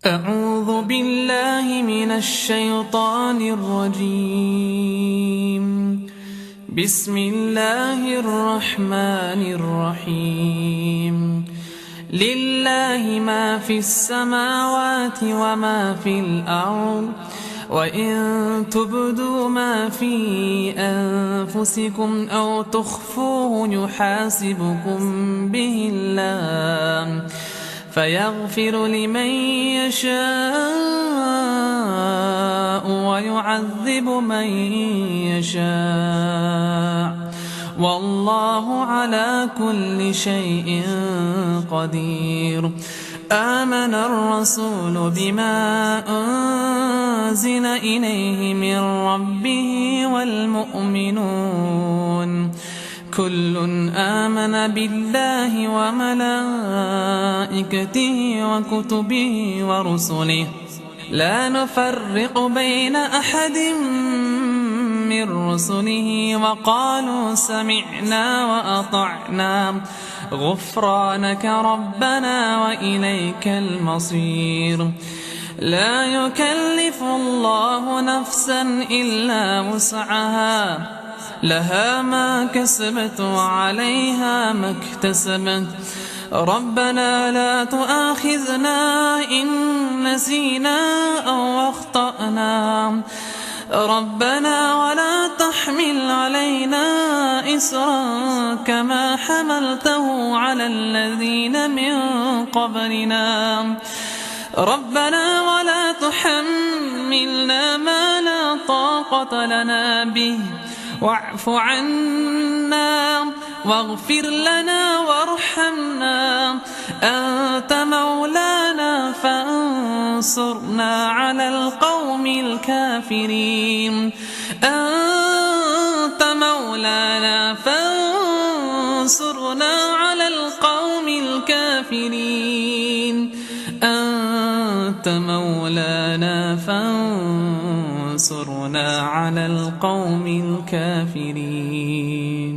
أعوذ بالله من الشيطان الرجيم. بسم الله الرحمن الرحيم. لله ما في السماوات وما في الأرض، وإن تبدوا ما في أنفسكم أو تخفوه يحاسبكم به الله، فيغفر لمن يشاء ويعذب من يشاء، والله على كل شيء قدير. آمن الرسول بما أنزل إليه من ربه والمؤمنون كل آمن بالله وملائكته وكتبه ورسله، لا نفرق بين أحد من رسله، وقالوا سمعنا وأطعنا غفرانك ربنا وإليك المصير. لا يكلف الله نفسا إلا وسعها، لها ما كسبت وعليها ما اكتسبت. ربنا لا تؤاخذنا إن نسينا أو أخطأنا، ربنا ولا تحمل علينا إصرا كما حملته على الذين من قبلنا، ربنا ولا تحملنا ما لا طاقة لنا به، واعف عنا واغفر لنا وارحمنا، أنت مولانا فانصرنا على القوم الكافرين. أنت مولانا فانصرنا على القوم الكافرين. أنت مولانا فانصرنا على القوم الكافرين.